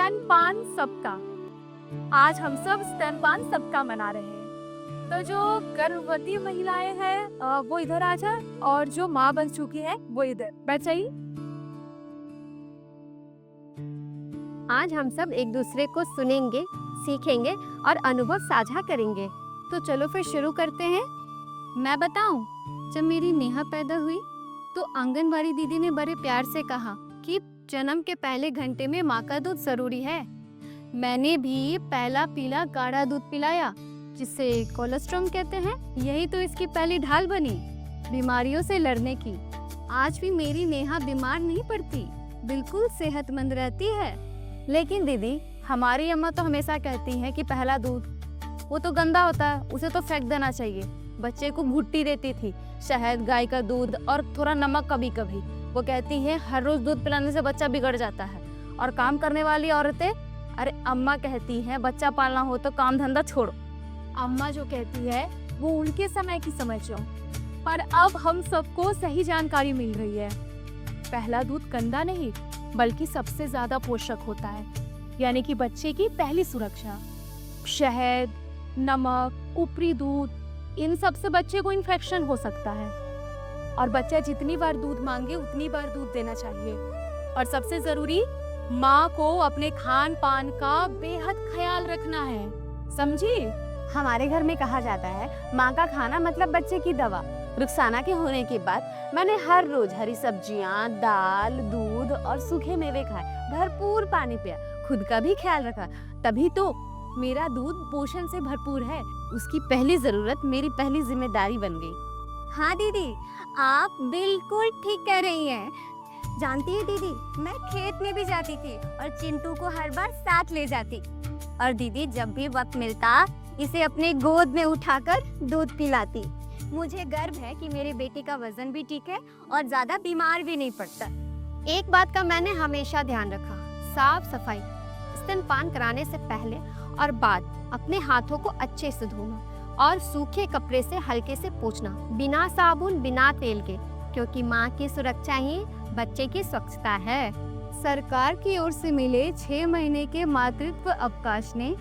स्तनपान सप्ताह। आज हम सब स्तनपान सप्ताह मना रहे हैं। तो जो गर्भवती महिलाएं हैं वो इधर आ जाए, और जो माँ बन चुकी है वो इधर बैठ जाइए। आज हम सब एक दूसरे को सुनेंगे, सीखेंगे और अनुभव साझा करेंगे। तो चलो फिर शुरू करते हैं। मैं बताऊं, जब मेरी नेहा पैदा हुई तो आंगनवाड़ी दीदी ने बड़े प्यार से कहा कि जन्म के पहले घंटे में माँ का दूध जरूरी है। मैंने भी पहला पीला गाढ़ा दूध पिलाया, जिसे कोलेस्ट्रॉम कहते हैं। यही तो इसकी पहली ढाल बनी बीमारियों से लड़ने की। आज भी मेरी नेहा बीमार नहीं पड़ती, बिल्कुल सेहतमंद रहती है। लेकिन दीदी, हमारी अम्मा तो हमेशा कहती है कि पहला दूध वो तो गंदा होता है, उसे तो फेंक देना चाहिए। बच्चे को घुट्टी देती थी, शहद, गाय का दूध और थोड़ा नमक कभी कभी। वो कहती है हर रोज दूध पिलाने से बच्चा बिगड़ जाता है। और काम करने वाली औरतें, अरे अम्मा कहती हैं बच्चा पालना हो तो काम धंधा छोड़ो। अम्मा जो कहती है वो उनके समय की समझो, पर अब हम सबको सही जानकारी मिल रही है। पहला दूध गंदा नहीं, बल्कि सबसे ज्यादा पोषक होता है, यानी कि बच्चे की पहली सुरक्षा। शहद, नमक, ऊपरी दूध, इन सब से बच्चे को इन्फेक्शन हो सकता है। और बच्चा जितनी बार दूध मांगे उतनी बार दूध देना चाहिए। और सबसे जरूरी, माँ को अपने खान पान का बेहद ख्याल रखना है, समझी? हमारे घर में कहा जाता है माँ का खाना मतलब बच्चे की दवा। रुखसाना के होने के बाद मैंने हर रोज हरी सब्जियां, दाल, दूध और सूखे मेवे खाए, भरपूर पानी पिया, खुद का भी ख्याल रखा। तभी तो मेरा दूध पोषण से भरपूर है। उसकी पहली जरूरत मेरी पहली जिम्मेदारी बन गई। हाँ दीदी, आप बिल्कुल ठीक कह रही हैं। जानती है दीदी, मैं खेत में भी जाती थी और चिंटू को हर बार साथ ले जाती। और दीदी, जब भी वक्त मिलता इसे अपने गोद में उठाकर दूध पिलाती। मुझे गर्व है कि मेरी बेटी का वजन भी ठीक है और ज्यादा बीमार भी नहीं पड़ता। एक बात का मैंने हमेशा ध्यान रखा, साफ सफाई। स्तनपान कराने से पहले और बाद अपने हाथों को अच्छे से धोना और सूखे कपड़े से हल्के से पोंछना, बिना साबुन, बिना तेल के, क्योंकि माँ की सुरक्षा ही बच्चे की स्वच्छता है। सरकार की ओर से मिले 6 महीने के मातृत्व अवकाश ने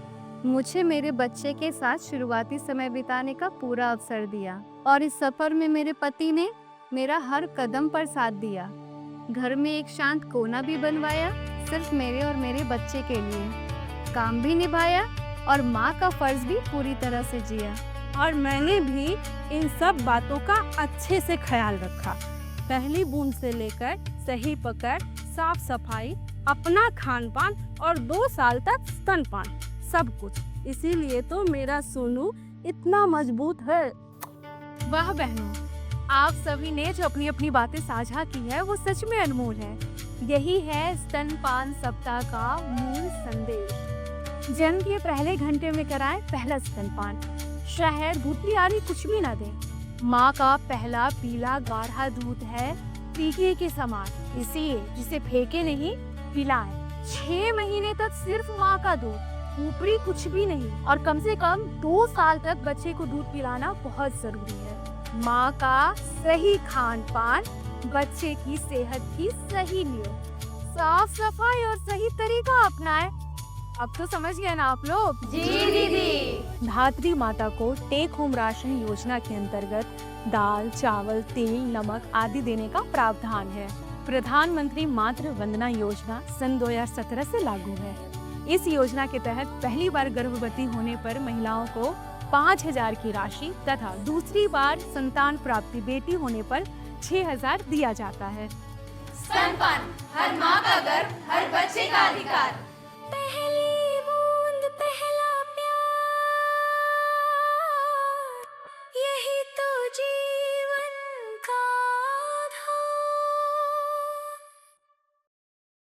मुझे मेरे बच्चे के साथ शुरुआती समय बिताने का पूरा अवसर दिया। और इस सफर में मेरे पति ने मेरा हर कदम पर साथ दिया। घर में एक शांत कोना भी बनवाया, सिर्फ मेरे और मेरे बच्चे के लिए। काम भी निभाया और माँ का फर्ज भी पूरी तरह से जिया। और मैंने भी इन सब बातों का अच्छे से ख्याल रखा। पहली बूंद से लेकर सही पकड़, साफ सफाई, अपना खान पान और 2 साल तक स्तनपान, सब कुछ। इसीलिए तो मेरा सोनू इतना मजबूत है। वाह बहनों, आप सभी ने जो अपनी अपनी बातें साझा की है वो सच में अनमोल है। यही है स्तनपान सप्ताह का मूल संदेश। जन्म के पहले घंटे में कराएं पहला स्तनपान। शहद, भुट्टी आदि कुछ भी ना दें। माँ का पहला पीला गाढ़ा दूध है टीके के समान, इसलिए जिसे फेंके नहीं, पिलाएं। 6 महीने तक सिर्फ माँ का दूध, ऊपरी कुछ भी नहीं। और कम से कम 2 साल तक बच्चे को दूध पिलाना बहुत जरूरी है। माँ का सही खान पान बच्चे की सेहत की सही नींव। साफ सफाई और सही तरीका अपनाएं। अब तो समझ गए ना आप लोग? जी दीदी। धात्री माता को टेक होम राशन योजना के अंतर्गत दाल, चावल, तेल, नमक आदि देने का प्रावधान है। प्रधानमंत्री मातृ वंदना योजना सन 2017 से लागू है। इस योजना के तहत पहली बार गर्भवती होने पर महिलाओं को 5,000 की राशि तथा दूसरी बार संतान प्राप्ति बेटी होने पर 6,000 दिया जाता है। स्तनपान, हर माँ का गर्व, हर बच्चे का अधिकार।